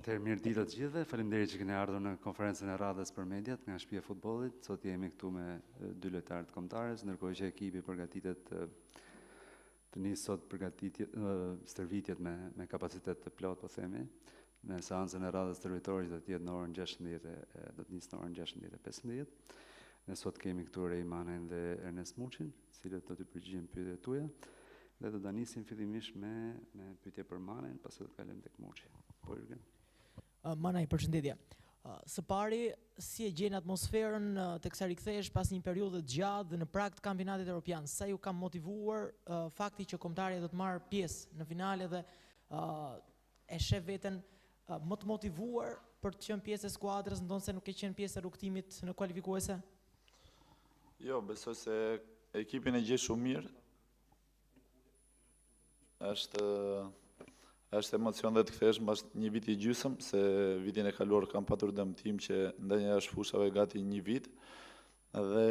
Atëherë mirë ditë të gjithëve, faleminderit që keni ardhur në konferencën e radhës për mediat nga Shtëpia e Futbollit. Sot jemi këtu me dy lojtarë të kombëtarës, ndërkohë që ekipi përgatitet të nisë sot stërvitjet me kapacitet të plot, po themi. Në seancën e radhës të rujtorit do të jetë në orën 16, do të nisë në orën 16:15. Ne sot kemi këtu Rejmanen dhe Ernest Muçin, cilët do të përgjigjen pyetjet tuaja. Dhe do ta nisim fillimisht me pyetje për Manen, pastaj do të kalojmë tek Muçi. Po Jurgen. Manaj, përshëndetje. Së pari, si e gjen atmosferën tek sa rikthehesh pas një periudhe të gjatë dhe në prag të kampionatit evropian? Sa ju ka motivuar fakti që kombëtarja do të marrë pjesë në finale dhe e sheh veten më të motivuar për të qenë pjesë e skuadrës, ndonse nuk e qenë pjesë e rrugtimit në kualifikuese? Jo, besoj se ekipin e gjej shumë mirë. Është emocion dhe të kthesh mbas një viti gjysmë, se vitin e kaluar kam patur dëmtim që ndonjëherë është fushave gati një vit. Dhe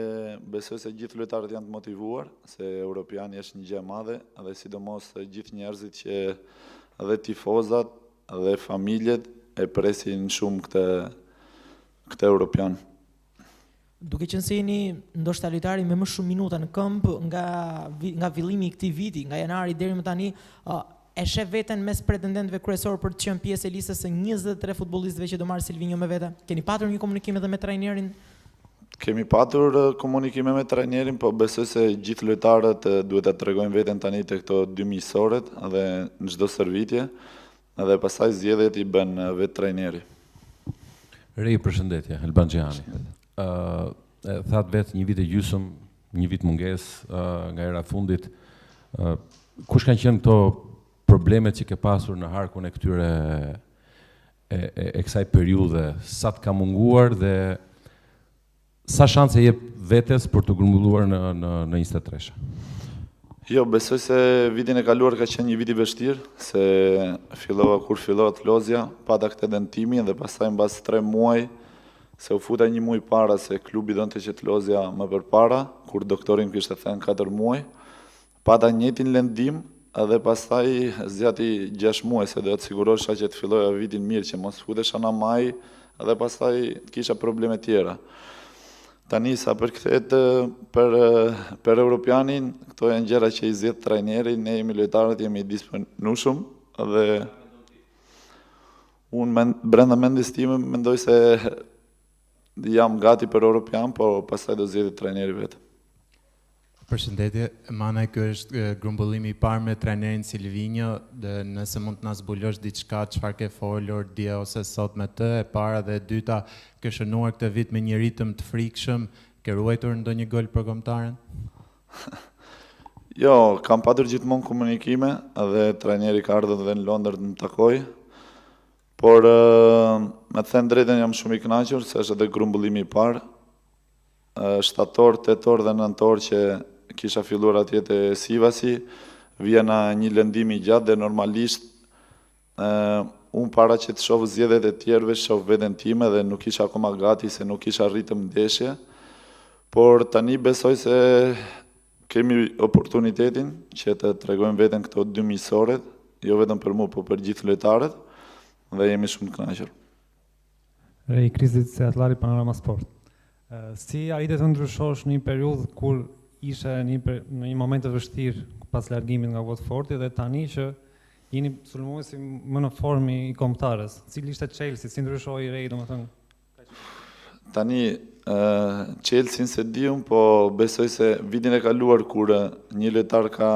besoj se gjithë lojtarët janë të motivuar, se Europiani është një gjë e madhe, dhe sidomos gjithë njerëzit që dhe tifozat dhe familjet e presin shumë këtë Europian. Duke qenë se jeni ndoshta lojtari me më shumë minuta në këmbë nga fillimi i këtij viti, nga janari deri më tani, e sheh veten mes pretendentëve kryesor për të qenë pjesë e listës së 23 futbollistëve që do marrë Silvinjo me vete? Keni patur një komunikim edhe me trajnerin? Kemi patur komunikime me trajnerin, po besoj se gjithë lojtarët duhet ta tregojnë veten tani te këto 2 miqësorët dhe në çdo stërvitje, dhe pastaj zgjedhjet i bën vetë trajneri. Rej, përshëndetje, Elban Xhehani. Thatë vetë një vit e gjysmë, një vit mungesë nga era fundit. Kush kanë qenë këto problemet që ke pasur në harkun e këtyre e kësaj periudhe? Sa të ka munguar dhe sa shanse jep vetes për të grumbulluar në 23? Jo, besoj se vitin e kaluar ka qenë një vit i vështirë, se kur fillova Lozja, pata këtë dëmtimin dhe pastaj mbas 3 muaj se u futa një muaj para se klubi donte që të Lozja më përpara, kur doktorin kishte thënë 4 muaj, pata njëjtin lëndim. Edhe pastaj zgjati 6 muaj se do të sigurohesha që të filloja vitin mirë, që mos futesha në maj, edhe pastaj kisha probleme tjera. Tani sa përkthehet për Europianin, këto janë gjëra që i zgjedh trajneri, ne jemi lojtarët, jemi disponueshëm dhe unë brenda mendjes time mendoj se jam gati për Europian, po pastaj do zgjedhë trajneri vetë. Përshëndetje, Manaj, ky është grumbullimi i parë me trajnerin Silvinjo, dhe nëse mund të na zbulosh diçka, çfarë ke folur dje ose sot me të, e para dhe e dyta, ke shënuar këtë vit me një ritëm të frikshëm, ke ruajtur ndonjë gol për kombëtaren? Jo, kam patur gjithmonë komunikime, dhe trajneri ka ardhur dhe në Londër të më takoj, por me të thënë drejtën jam shumë i kënaqur se është edhe grumbullimi i parë. Shtator, tetor dhe nëntor që kisha filluar atje te Sivasi, vjena një lëndim i gjatë dhe normalisht unë para që të shoh zgjedhjet e tjerëve, shoh veten time dhe nuk isha akoma gati se nuk isha ritëm ndeshje, por tani besoj se kemi oportunitetin që të tregojmë veten këto 2 miqësorët, jo vetëm për mua, por për gjithë lojtarët, dhe jemi shumë të kënaqur. Rej Krizit se Atlari Panorama Sport. Si arritet të ndryshosh në një periudhë kur ishe në një moment të vështirë pas largimit nga Watfordi dhe tani që jeni sulmuesi më në formë i kombëtarës? Cili ishte Chelsea, si ndryshoi Rej, domethënë? Tani Chelsea se diun, po besoj se vitin e kaluar kur një lojtar ka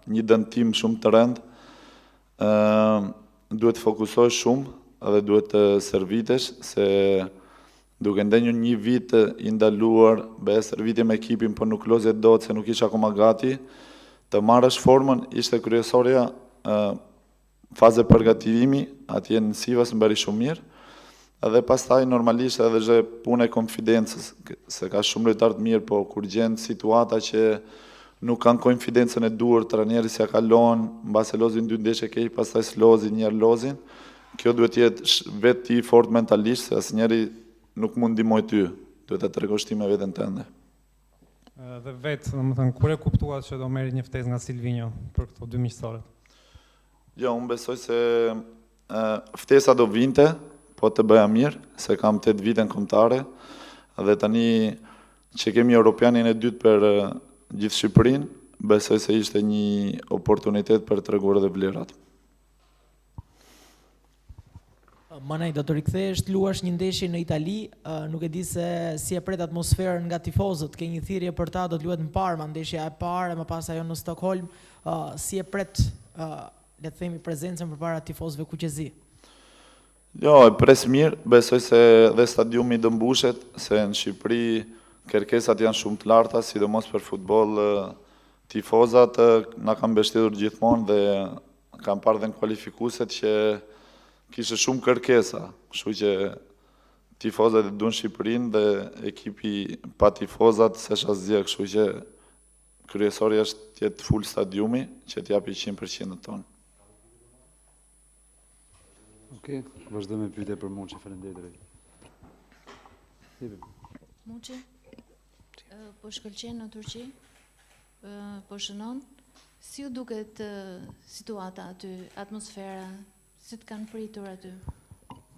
një dëmtim shumë të rënd, duhet të fokusohesh shumë dhe duhet të servitesh, se duke ndenjur një vit i ndaluar, servitje me ekipin, por nuk lozje dot se nuk isha akoma gati, të marrësh formën, ishte kryesorja faze përgatitimi, atje në Sivas mbari shumë mirë, edhe pastaj normalisht edhe zhe punë e konfidencës, se ka shumë lojtar të mirë, po kur gjen situata që nuk kanë konfidencën e duhur, trajneri s'ia kalon, mbase lozin 2 ndeshje keq, pastaj s'lozin, njerë lozin, kjo duhet jetë vetë i fort mentalisht, se asnjëri nuk mund ndihmoj ty, duhet të tregosh ti me veten tënde. Dhe vetë, domethënë, kur e kuptuat që do merrit një ftesë nga Silvinjo për këto 2 miqësorët? Jo, unë besoj se ftesa do vinte, po të bëja mirë, se kam 8 vite në kombëtare, dhe tani që kemi Europianin e dytë për gjithë Shqipërinë, besoj se ishte një oportunitet për të treguar edhe vlerat. Manaj, do të rikthehesh të luash një ndeshje në Itali, nuk e di se si e pret atmosferën nga tifozët, ke një thirrje për ta, do të luhet në Parma, ndeshja e parë, më pas ajo në Stockholm, si e pret, le të themi, prezencën përpara tifozëve kuqezi? Jo, e pres mirë, besoj se dhe stadiumi do mbushet, se në Shqipëri kërkesat janë shumë të larta, sidomos për futboll, tifozat na kanë mbështetur gjithmonë dhe kanë parë dhe në kualifikueset që kishte shumë kërkesa, kështu që tifozat e duan Shqipërinë dhe ekipi pa tifozat s'është asgjë, kështu që kryesori është të jetë full stadiumi që t'japi 100% tonë. Okej, vazhdo me pyetje për Muçi, faleminderit. Muçi, po shkëlqen në Turqi, po shënon, si u duket situata aty, atmosfera, si të kanë pritur aty?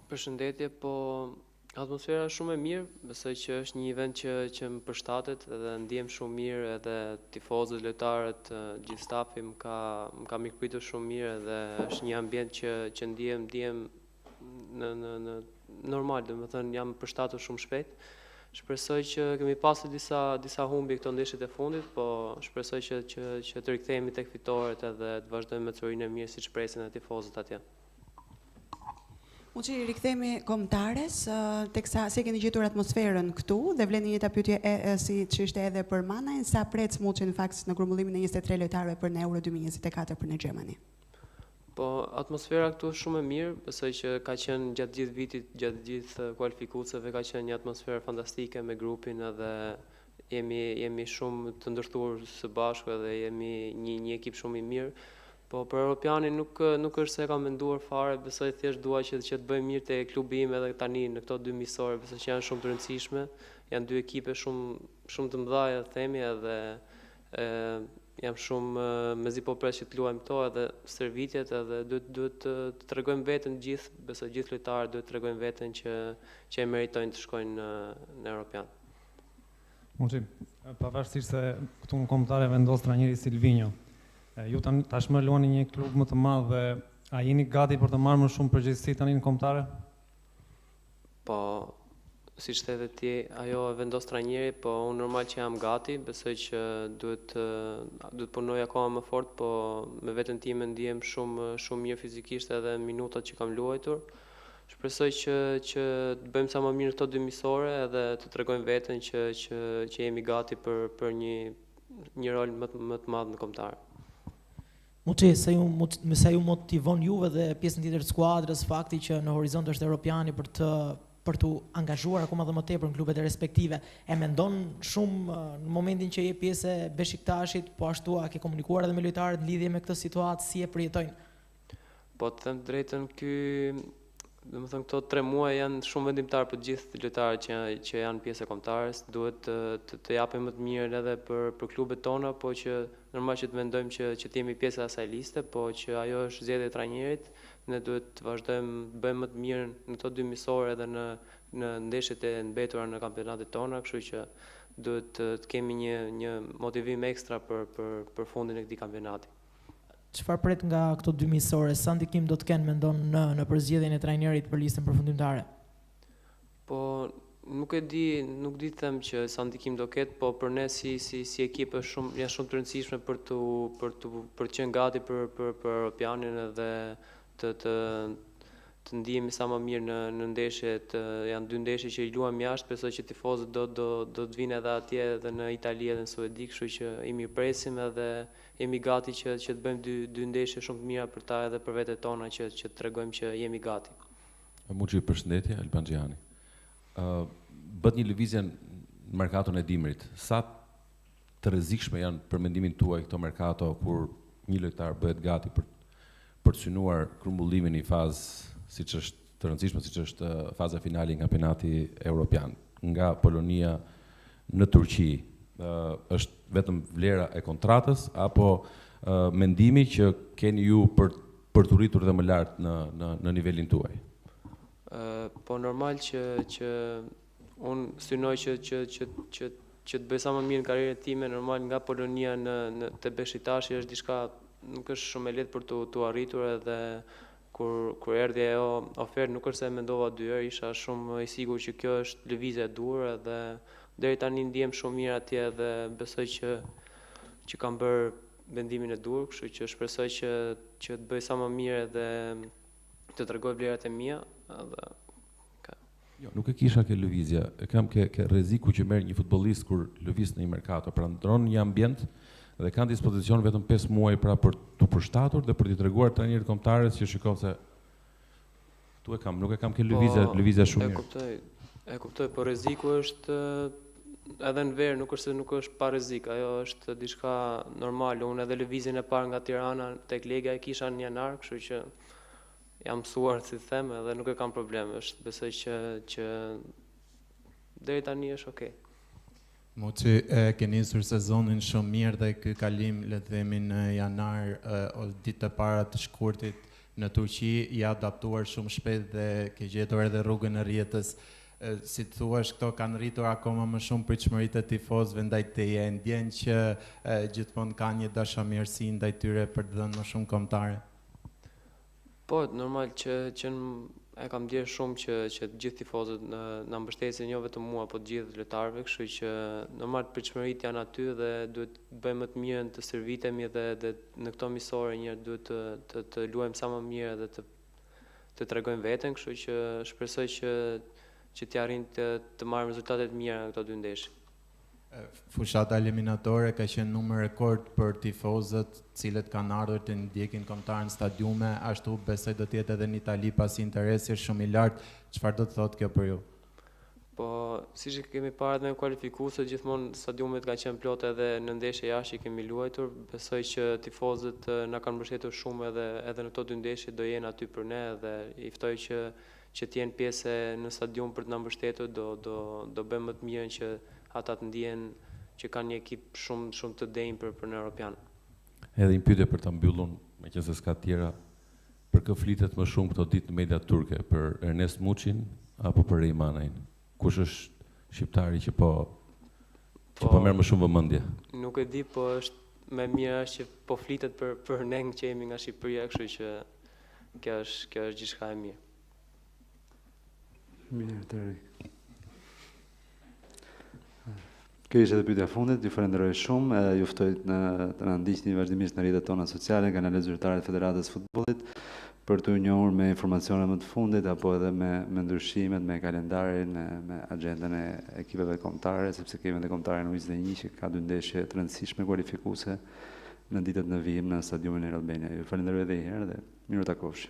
Përshëndetje, po atmosfera është shumë e mirë, besoj që është një event që më përshtatet edhe ndjem shumë mirë, edhe tifozët, lojtarët, gjithë stafi më ka mikpritur shumë mirë edhe është një ambient që ndjem në normal, domethënë jam përshtatur shumë shpejt. Shpresoj që kemi pasur disa humbi këto ndeshjet e fundit, po shpresoj që të rikthehemi tek fitoret edhe të vazhdojmë me çorinë e mirë siç presin e tifozët atje. Muçi, rikthehemi kombëtares, teksa si keni gjetur atmosferën këtu dhe vlen një pyetje si që ishte edhe për Manajn, sa pret Muçi në fakt në grumbullimin e 23 lojtarëve për në Euro 2024 për në Gjermani? Po atmosfera këtu është shumë e mirë, besoj që ka qenë gjatë gjithë vitit, gjatë gjithë kualifikuesve ka qenë një atmosferë fantastike me grupin edhe jemi shumë të ndërtuar së bashku edhe jemi një ekip shumë i mirë. Po për Europianin nuk është se kam menduar fare, besoj thjesht dua që të bëj mirë te klubi im edhe tani në këto 2 miqësore, besoj që janë shumë të rëndësishme, janë 2 ekipe shumë të mëdha themi edhe jam shumë mezi po pres që të luajmë këto edhe stërvitjet edhe duhet të tregojmë veten gjithë, besoj gjithë lojtarët duhet të tregojnë veten që e meritojnë të shkojnë në Europian. Muçi, pavarësisht se këtu në kombëtare vendos trajneri Silvinho, ju tashmë luani një klub më të madh dhe a jeni gati për të marrë më shumë përgjegjësi tani në kombëtare? Po, siç the ti, ajo e vendos trajneri, po unë normal që jam gati, besoj që duhet punoj akoma më fort, po me veten time ndihem shumë mirë fizikisht edhe minutat që kam luajtur. Shpresoj që të bëjmë sa më mirë këto 2 miqësore edhe të tregojmë veten që jemi gati për një rol më të madh në kombëtar. Muçi, sa ju motivon juve dhe pjesën tjetër të skuadrës fakti që në horizont është Europiani për të angazhuar akoma dhe më tepër në klubet e respektive, e mendon shumë në momentin që je pjesë e Beshiktaşit, po ashtu a ke komunikuar edhe me lojtarët në lidhje me këtë situatë, si e përjetojnë? Po të them drejtën, domethënë këto 3 muaj janë shumë vendimtar për gjithë lojtarët që janë pjesë e kombëtarës, duhet të japim më të mirën edhe për klubet tona, po që normal që të mendojmë që të jemi pjesë e asaj liste, po që ajo është zgjedhja e trajnerit, ne duhet të vazhdojmë të bëjmë më të mirën në këto 2 miqësore edhe në ndeshjet e mbetura në kampionatet tona, kështu që duhet të kemi një motivim ekstra për fundin e këtij kampionati. Çfarë pret nga këto 2 miqësore? Sa ndikim do të kenë mendon në përzgjedhjen e trajnerit për listën përfundimtare? Po nuk di të them që sa ndikim do ketë, po për ne si ekip janë shumë të rëndësishme për të qenë gati për Europianin edhe të ndihemi sa më mirë në ndeshjet, janë 2 ndeshje që i luajmë jashtë, besoj që tifozët do të vinë edhe atje edhe në Itali edhe në Suedi, kështu që i mirëpresim edhe jemi gati që të bëjmë 2 ndeshje shumë të mira për ta edhe për vetet tona që të tregojmë që jemi gati. Muçi, përshëndetje, Alban Xhani. Bët një lëvizje në merkaton e dimrit. Sa të rrezikshme janë për mendimin tuaj këto merkato kur një lojtar bëhet gati për të synuar grumbullimin në fazë siç është të rëndësishme, siç është faza finale e kampionatit evropian nga Polonia në Turqi, është vetëm vlera e kontratës apo mendimi që keni ju për për të rritur dhe më lart në nivelin tuaj? Po normal që unë synoj që të bëj sa më mirë në karrierën time, normal nga Polonia te Beşiktashi është diçka nuk është shumë e lehtë për tu arritur, edhe kur erdhi ajo ofertë nuk është se mendova 2 herë, isha shumë i sigurt që kjo është lëvizje e dur, edhe deri tani ndiem shumë mirë atje dhe besoj që kam bërë vendimin e dur, kështu që shpresoj që të bëj sa më mirë dhe të tregoj vlerat e mia, edhe Jo, nuk e kisha ke lëvizja, e kam ke rreziku që merr një futbollist kur lëviz në një merkato, pra ndron një ambient dhe kanë dispozicion vetëm 5 muaj pra për t'u përshtatur dhe për t'i treguar trajnerit kombëtarës që shikoj se tu e kam, nuk e kam ke lëvizja shumë mirë. E kuptoj, po rreziku është edhe në verë, nuk është se nuk është pa rrezik, ajo është diçka normale. Unë edhe lëvizjen e parë nga Tirana tek Lega e kisha në janar, kështu që jam mësuar, si them, edhe nuk e kam problem. Besoj që deri tani është okay. Muçi ke nisur sezonin shumë mirë dhe ky kalim, le të themi në janar, ditë të para të shkurtit në Turqi, i adaptuar shumë shpejt dhe ke gjetur edhe rrugën e rrjetës. Si të thuash, këto kanë rritur akoma më shumë pritshmëritë e tifozëve ndaj teje, ndjen që gjithmonë ka një dashamirësi ndaj tyre për të dhënë më shumë kombëtare. Po, normal që e kam ndjerë shumë që të gjithë tifozët na mbështesin, jo vetëm mua, po të gjithë lojtarëve, kështu që normal pritshmëritë janë aty dhe duhet të bëjmë më të mirën, të servitemi dhe në këto misore një duhet të luajmë sa më mirë dhe të tregojmë veten, kështu që shpresoj që të arrijmë të marrim rezultate të mira në këto 2 ndeshje. Fushata eliminatore ka qenë numër rekord për tifozët, cilët kanë ardhur të ndjekin kombëtarën në stadiume, ashtu besoj do të jetë edhe në Itali pasi interesi është shumë i lartë. Çfarë do të thotë kjo për ju? Po, siç kemi parë edhe në kualifikuese, gjithmonë stadiumet kanë qenë plotë edhe në ndeshje jashtë që kemi luajtur. Besoj që tifozët na kanë mbështetur shumë edhe në këto 2 ndeshje do jenë aty për ne dhe i ftoj që të jenë pjesë në stadium për të na mbështetur, do bëjmë më të mirën që ata të ndjen që kanë një ekip shumë të denjë për në Europian. Edhe një pyetje për ta mbyllur, meqense s'ka tjera, për kë flitet më shumë këto ditë në mediat turke, për Ernest Muçin apo për Reymanajin? Kush është shqiptari që po merr më shumë vëmendje? Nuk e di, po është më mirë që po flitet për ne që jemi nga Shqipëria, kështu që kjo është gjithçka e mirë. Mirë, Teri. Kjo ishte pyetja e fundit, ju falenderoj shumë, ju ftoj të na ndiqni vazhdimisht në rrjetet tona sociale, kanale zyrtare të Federatës Futbollit, për të njohur me informacione më të fundit, apo edhe me ndryshimet, me kalendarin, me agendën e ekipeve kombëtare, sepse kemi edhe kombëtaren U21 që ka 2 ndeshje të rëndësishme kualifikuese në ditët në vijim në stadiumin e Albania. Ju falenderoj edhe një herë dhe miru takofshi.